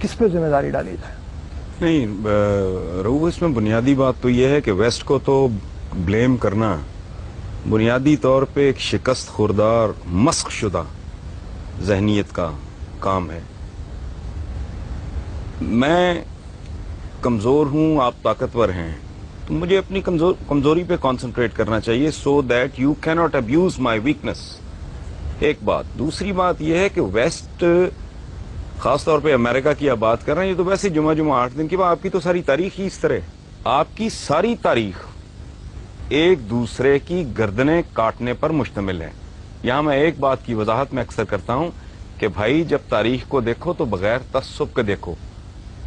کس پہ ذمہ داری ڈالی جائے؟ نہیں رؤوف، اس میں بنیادی بات تو یہ ہے کہ ویسٹ کو تو بلیم کرنا بنیادی طور پہ ایک شکست خوردار مسخ شدہ ذہنیت کا کام ہے. میں کمزور ہوں، آپ طاقتور ہیں، تو مجھے اپنی کمزوری پہ کانسنٹریٹ کرنا چاہیے سو دیٹ یو کی ناٹ ابیوز مائی ویکنس. ایک بات. دوسری بات یہ ہے کہ ویسٹ خاص طور پہ امریکہ کی آپ بات کر رہے ہیں، یہ تو ویسے جمعہ 8 دن کی بات. آپ کی تو ساری تاریخ ہی اس طرح، آپ کی ساری تاریخ ایک دوسرے کی گردنیں کاٹنے پر مشتمل ہے. یہاں میں ایک بات کی وضاحت میں اکثر کرتا ہوں کہ بھائی جب تاریخ کو دیکھو تو بغیر تعصب کے دیکھو.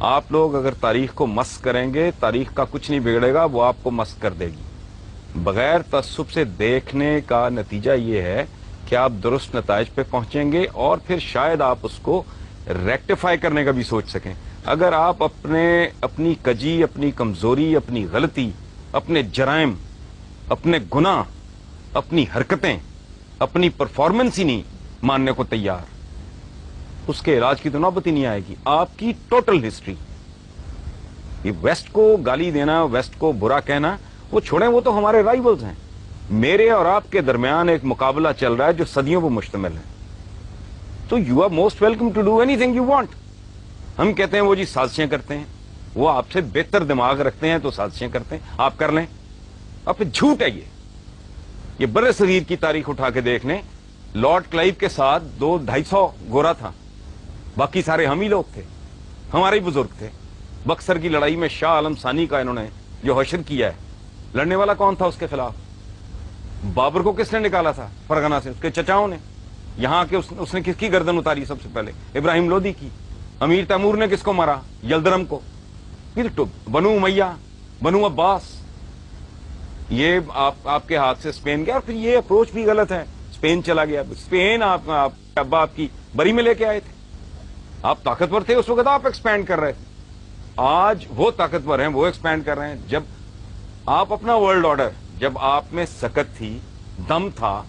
آپ لوگ اگر تاریخ کو مس کریں گے، تاریخ کا کچھ نہیں بگڑے گا، وہ آپ کو مس کر دے گی. بغیر تعصب سے دیکھنے کا نتیجہ یہ ہے کہ آپ درست نتائج پہ پہنچیں گے اور پھر شاید آپ اس کو ریکٹیفائی کرنے کا بھی سوچ سکیں. اگر آپ اپنی کجی، اپنی کمزوری، اپنی غلطی، اپنے جرائم، اپنے گناہ، اپنی حرکتیں، اپنی پرفارمنس ہی نہیں ماننے کو تیار، اس کے علاج کی تو نوبت ہی نہیں آئے گی. آپ کی ٹوٹل ہسٹری، یہ ویسٹ کو گالی دینا، ویسٹ کو برا کہنا، وہ چھوڑیں، وہ تو ہمارے رائیولز ہیں. میرے اور آپ کے درمیان ایک مقابلہ چل رہا ہے جو صدیوں پر مشتمل ہے. تو you are most welcome to do anything you want. ہم کہتے ہیں وہ جی سازشیں کرتے ہیں، وہ آپ سے بہتر دماغ رکھتے ہیں تو سازشیں کرتے ہیں، آپ کر لیں. اب پھر جھوٹ ہے یہ بر صغیر کی تاریخ اٹھا کے دیکھ لیں. لارڈ کلائیو کے ساتھ 200-250 گورا تھا، باقی سارے ہم ہی لوگ تھے، ہمارے ہی بزرگ تھے. بکسر کی لڑائی میں شاہ عالم ثانی کا انہوں نے جو حشر کیا ہے، لڑنے والا کون تھا اس کے خلاف؟ بابر کو کس نے نکالا تھا فرغانہ سے؟ اس کے چچاؤں نے. یہاں کے اس نے کس کی گردن اتاری سب سے پہلے؟ ابراہیم لودھی کی. امیر تیمور نے کس کو مارا؟ یلدرم کو. بنو امیہ، بنو عباس. یہ آپ کے ہاتھ سے اسپین گیا، اور پھر یہ اپروچ بھی غلط ہے. اسپین چلا گیا. اسپین ابا آپ کی بری میں لے کے آئے تھے. آپ طاقتور تھے اس وقت، آپ ایکسپینڈ کر رہے تھے. آج وہ طاقتور ہیں، وہ ایکسپینڈ کر رہے ہیں. جب آپ اپنا ورلڈ آرڈر، جب آپ میں سکت تھی، دم تھا،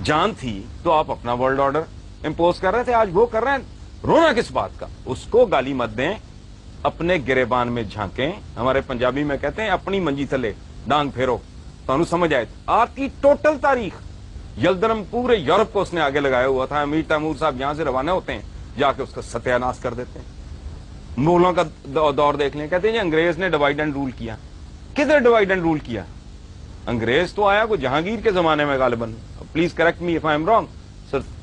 جان تھی، تو آپ اپنا ورلڈ آرڈر امپوز کر رہے تھے. آج وہ کر رہے ہیں. رونا کس بات کا؟ اس کو گالی مت دیں، اپنے گریبان میں جھانکیں. ہمارے پنجابی میں کہتے ہیں اپنی منجی تھلے ڈانگ پھیرو تو سمجھ آئے. آپ کی ٹوٹل تاریخ، یلدرم پورے یورپ کو اس نے آگے لگایا ہوا تھا. امیر تیمور صاحب یہاں سے روانہ ہوتے ہیں، جا کے اس کا ستیہ ناش کر دیتے ہیں. مغلوں کا دور دیکھ لیں، کہتے ہیں جی انگریز نے ڈیوائڈ اینڈ رول کیا. کس نے ڈیوائڈ اینڈ رول کیا؟ انگریز تو آیا کو جہانگیر کے زمانے میں غالباً. Please correct me if I am wrong.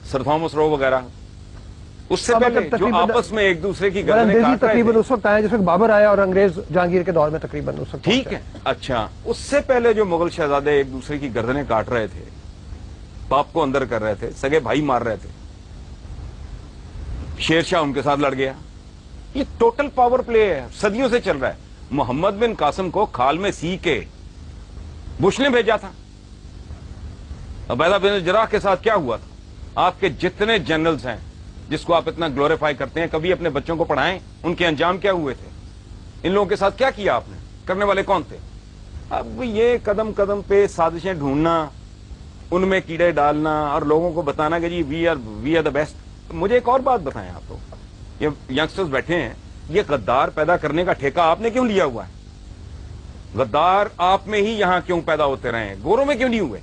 Sir Thomas Roe وغیرہ. اس سے پہلے جو آپس میں ایک دوسرے کی گردنیں کاٹ رہے تھے، تقریباً اس وقت آیا جس وقت بابر آیا، اور انگریز جہانگیر کے دور میں تقریباً اس وقت. ٹھیک ہے. اچھا، اس سے پہلے جو مغل شہزادے ایک دوسرے کی گردنیں کاٹ رہے تھے، باپ کو اندر کر رہے تھے، سگے بھائی مار رہے تھے، شیر شاہ ان کے ساتھ لڑ گیا. یہ ٹوٹل پاور پلے ہے، صدیوں سے چل رہا ہے. محمد بن قاسم کو کھال میں سی کے بش نے بھیجا تھا. عبیدہ بن جراح کے ساتھ کیا ہوا تھا؟ آپ کے جتنے جنرلز ہیں جس کو آپ اتنا گلوریفائی کرتے ہیں، کبھی اپنے بچوں کو پڑھائیں ان کے انجام کیا ہوئے تھے؟ ان لوگوں کے ساتھ کیا کیا آپ نے؟ کرنے والے کون تھے؟ اب یہ قدم قدم پہ سازشیں ڈھونڈنا، ان میں کیڑے ڈالنا اور لوگوں کو بتانا کہ جی وی آر دا بیسٹ. مجھے ایک اور بات بتائیں آپ لوگ، یہ ینگسٹرز بیٹھے ہیں، یہ غدار پیدا کرنے کا ٹھیکہ آپ نے کیوں لیا ہوا ہے؟ غدار آپ میں ہی یہاں کیوں پیدا ہوتے رہے ہیں، گوروں میں کیوں نہیں ہوئے؟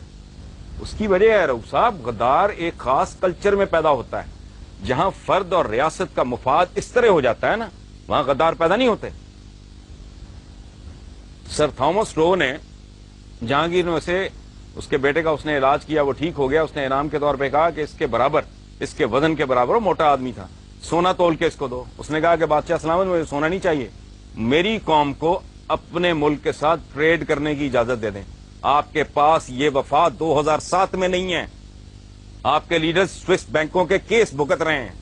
اس کی وجہ ہے رؤوف صاحب، غدار ایک خاص کلچر میں پیدا ہوتا ہے. جہاں فرد اور ریاست کا مفاد اس طرح ہو جاتا ہے نا، وہاں غدار پیدا نہیں ہوتے. سر تھامس رو نے جہانگیر میں سے اس کے بیٹے کا اس نے علاج کیا، وہ ٹھیک ہو گیا. اس نے انعام کے طور پہ کہا کہ اس کے برابر، اس کے وزن کے برابر، وہ موٹا آدمی تھا، سونا تول کے اس کو دو. اس نے کہا کہ بادشاہ سلامت، مجھے سونا نہیں چاہیے، میری قوم کو اپنے ملک کے ساتھ ٹریڈ کرنے کی اجازت دے دیں. آپ کے پاس یہ وفا 2007 میں نہیں ہے. آپ کے لیڈرز سوئس بینکوں کے کیس بھگت رہے ہیں.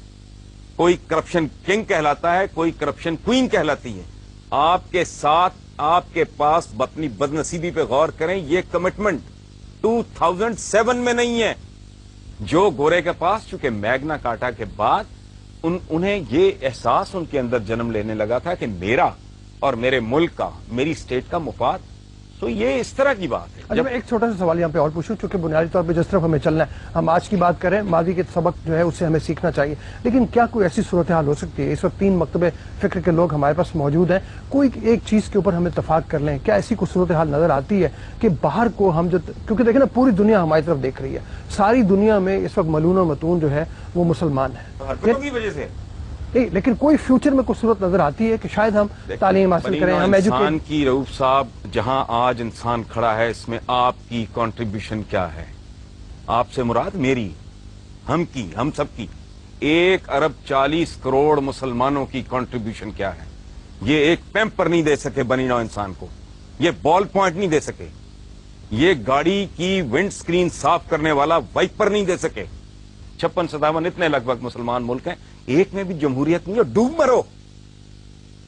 کوئی کرپشن کنگ کہلاتا ہے، کوئی کرپشن کوئین کہلاتی ہے. آپ کے ساتھ، آپ کے پاس اپنی بدنصیبی پہ غور کریں، یہ کمٹمنٹ 2007 میں نہیں ہے. جو گورے کے پاس، چونکہ میگنا کارٹا کے بعد انہیں یہ احساس ان کے اندر جنم لینے لگا تھا کہ میرا اور میرے ملک کا، میری اسٹیٹ کا مفاد तो ये इस तरह की बात है। अच्छा, मैं एक छोटा सा सवाल यहाँ पे और पूछूं, चूंकि बुनियादी तौर पे जिस तरफ हमें चलना है, हम आज की बात करें, माजी के सबक जो है उससे हमें सीखना चाहिए, लेकिन क्या कोई ऐसी सूरत हाल हो सकती है, इस वक्त 3 मकतबे फिक्र के लोग हमारे पास मौजूद हैं, कोई एक चीज़ के ऊपर हम इत्तफाक कर लें, क्या ऐसी कोई सूरत हाल नजर आती है कि बाहर को हम जो, क्योंकि देखें ना पूरी दुनिया हमारी तरफ देख रही है, सारी दुनिया में इस वक्त मलून और मतून जो है वो मुसलमान है, हरकतों की वजह से नहीं, लेकिन कोई फ्यूचर में कोई सूरत नजर आती है कि शायद हम तालीम हासिल करें, हम इंसान की रऊफ साहब, जहां आज इंसान खड़ा है इसमें आपकी कंट्रीब्यूशन क्या है? आपसे मुराद मेरी, हम सबकी 1 अरब 40 करोड़ मुसलमानों की कंट्रीब्यूशन क्या है? ये एक पैम्पर नहीं दे सके बनी नौ इंसान को, ये बॉल पॉइंट नहीं दे सके, ये गाड़ी की विंड स्क्रीन साफ करने वाला वाइपर नहीं दे सके। 56-57 इतने लगभग मुसलमान मुल्क हैं, एक में भी जमहूरियत नहीं है, डूब मरो।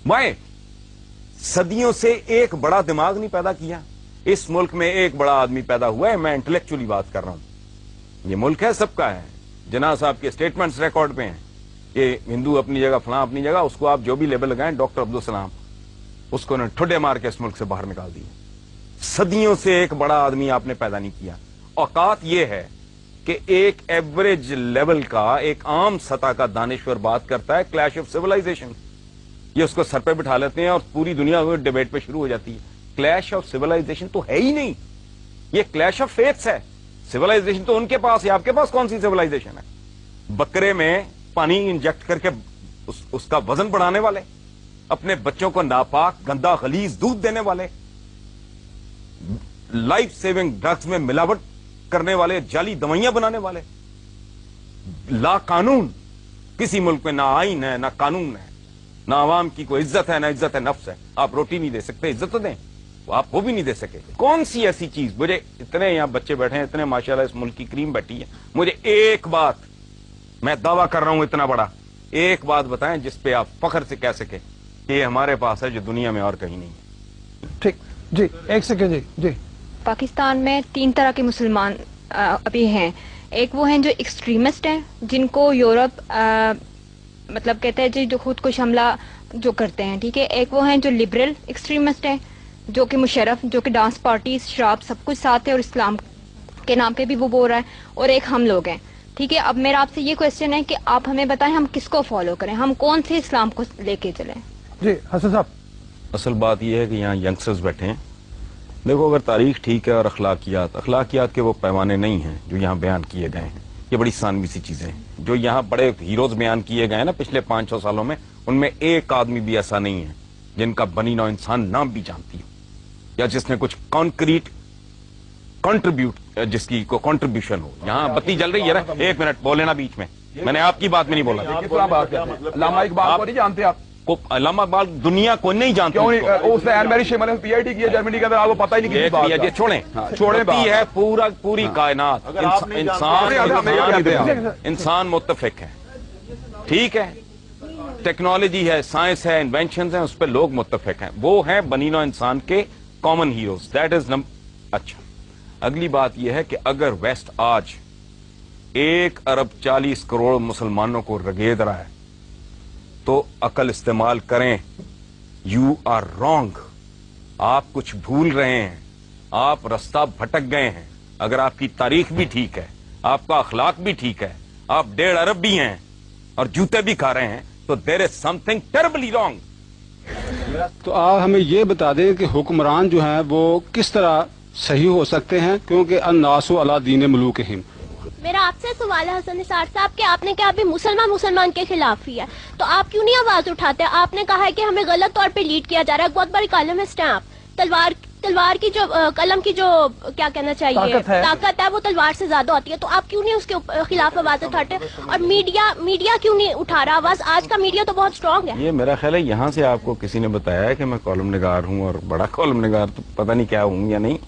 मैं सदियों से एक बड़ा दिमाग नहीं पैदा किया, इस मुल्क में एक बड़ा आदमी पैदा हुआ है, मैं इंटेलेक्चुअली बात कर रहा हूं। ये मुल्क है सबका है, जना साहब के स्टेटमेंट्स रिकॉर्ड पे हैं कि हिंदू अपनी जगह, फलां अपनी जगह, उसको आप जो भी लेबल लगाएं, डॉक्टर अब्दुल सलाम, उसको ने ठुड्डे मार के इस मुल्क से बाहर निकाल दिए। सदियों से एक बड़ा आदमी आपने पैदा नहीं किया। औकात ये है कि एक एवरेज लेवल का, एक आम सतह का दानिश्वर बात करता है क्लैश ऑफ सिविलाइजेशन, ये उसको सर पे बिठा लेते हैं और पूरी दुनिया में डिबेट पे शुरू हो जाती है। क्लैश ऑफ सिविलाइजेशन तो है ही नहीं, ये क्लैश ऑफ फेथ्स है। सिविलाइजेशन तो उनके पास है, आपके पास कौन सी सिविलाइजेशन है? बकरे में पानी इंजेक्ट करके उसका वजन बढ़ाने वाले, अपने बच्चों को नापाक गंदा गलीज दूध देने वाले, लाइफ सेविंग ड्रग्स में मिलावट करने वाले, जाली दवाइयां बनाने वाले, ला कानून, किसी मुल्क में ना आईन है ना कानून है, ना आवाम की कोई इज्जत है ना इज्जत है नफ्स है। आप रोटी नहीं दे सकते, इज्जत तो दें, आप वो भी नहीं दे सके। कौन सी ऐसी चीज, मुझे इतने यहां बच्चे बैठे हैं, इतने माशाल्लाह इस मुल्क की क्रीम बैठी है, मुझे एक बात, मैं दावा कर रहा हूं इतना बड़ा, एक बात बताएं जिस पे आप फख्र से कह सके कि ये हमारे पास है जो दुनिया में और कहीं नहीं है। ठीक जी, एक सेकेंड जी। जी, पाकिस्तान में 3 तरह के मुसलमान अभी हैं। एक वो हैं जो एक्सट्रीमिस्ट हैं, जिनको यूरोप मतलब कहते हैं जी, जो खुद को हमला जो करते हैं, ठीक है। एक वो हैं जो लिबरल एक्सट्रीमिस्ट हैं, जो कि मुशर्रफ, जो कि डांस पार्टी, शराब सब कुछ साथ है और इस्लाम के नाम पे भी वो बोल रहा है। और एक हम लोग हैं, ठीक है। अब मेरा आपसे ये क्वेश्चन है कि आप हमें बताएं हम किसको फॉलो करें, हम कौन से इस्लाम को लेके चलें? जी हसन साहब। असल बात यह है कि यहाँ यंगस्टर्स बैठे हैं। देखो, अगर तारीख ठीक है और अखलाकियात के वो पैमाने नहीं हैं जो यहाँ बयान किए गए हैं, ये बड़ी सानवी सी चीजें हैं। जो यहाँ बड़े हीरोज बयान किए गए हैं ना पिछले 500 सालों में, उनमें एक आदमी भी ऐसा नहीं है जिनका बनी नौ इंसान नाम भी जानती हो, या जिसने कुछ कॉन्क्रीट जिसकी को कंट्रीब्यूशन हो। यहाँ बत्ती जल रही है ना, 1 मिनट बोले ना बीच में, मैंने आपकी बात में नहीं बोला। अल्लामा इकबाल को नहीं जानते आप? अल्लामा इकबाल दुनिया को नहीं जानते। क्यों नहीं? उसने एन मैरी शेमन ने पीएचडी किया जर्मनी के अंदर, आपको पता ही नहीं किसी बात का। छोड़े है पूरी कायनात, इंसान मुत्तफिक है, ठीक है। टेक्नोलॉजी है, साइंस है, इन्वेंशन है, उस पर लोग मुत्तफिक हैं। वो हैं बनी नौ इंसान के कॉमन हीरोज, दैट इज अच्छा। अगली बात यह है कि अगर वेस्ट आज 1 अरब 40 करोड़ मुसलमानों को रगेद रहा है तो अकल इस्तेमाल करें। यू आर रॉन्ग, आप कुछ भूल रहे हैं, आप रास्ता भटक गए हैं। अगर आपकी तारीख भी ठीक है, आपका अखलाक भी ठीक है, आप 1.5 अरब भी हैं और जूते भी खा रहे हैं, तो there is something terribly wrong. तो आप हमें ये बता दें कि हुक्मरान जो हैं वो किस तरह सही हो सकते हैं, क्योंकि अन्नासु अला दीन मुलूकिहिम। मेरा आपसे सवाल है हसन निसार साहब कि आपने कहा अभी मुसलमान के खिलाफ ही है, तो आप क्यों नहीं आवाज उठाते? आपने कहा है कि हमें गलत तौर पे लीड किया जा रहा है। बहुत बड़ी कलम है आप, तलवार की जो कलम की जो क्या कहना चाहिए ताकत है वो तलवार से ज्यादा होती है, तो आप क्यों नहीं उसके खिलाफ आवाज उठाते? और मीडिया क्यों नहीं उठा रहा आवाज? आज का मीडिया तो बहुत स्ट्रांग है। ये मेरा ख्याल है यहाँ से आपको किसी ने बताया कि मैं कॉलम निगार हूँ, और बड़ा कॉलम निगार तो पता नहीं क्या हूँ या नहीं।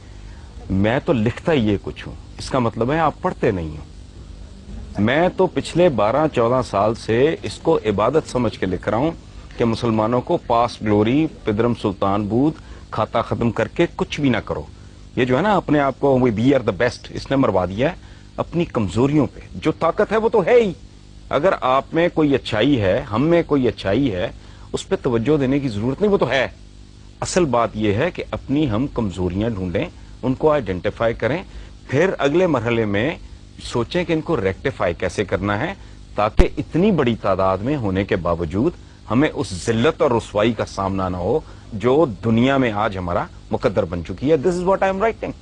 मैं तो लिखता ही ये कुछ हूँ, इसका मतलब है आप पढ़ते नहीं हो। मैं तो पिछले 12-14 साल से इसको इबादत समझ के लिख रहा हूँ कि मुसलमानों को पास ग्लोरी, पिदरम सुल्तान बूद, खाता खत्म करके कुछ भी ना करो। ये जो है ना अपने आप को वी आर द बेस्ट, इसने मरवा दिया है अपनी कमजोरियों पे। जो ताकत है वो तो है ही। अगर आप में कोई अच्छाई है, हम में कोई अच्छाई है, उस पर तवज्जो देने की जरूरत नहीं, वो तो है। اصل بات یہ ہے کہ اپنی ہم کمزوریاں ڈھونڈیں, ان کو آئیڈینٹیفائی کریں, پھر اگلے مرحلے میں سوچیں کہ ان کو ریکٹیفائی کیسے کرنا ہے, تاکہ اتنی بڑی تعداد میں ہونے کے باوجود ہمیں اس ذلت اور رسوائی کا سامنا نہ ہو جو دنیا میں آج ہمارا مقدر بن چکی ہے. This is what I am writing.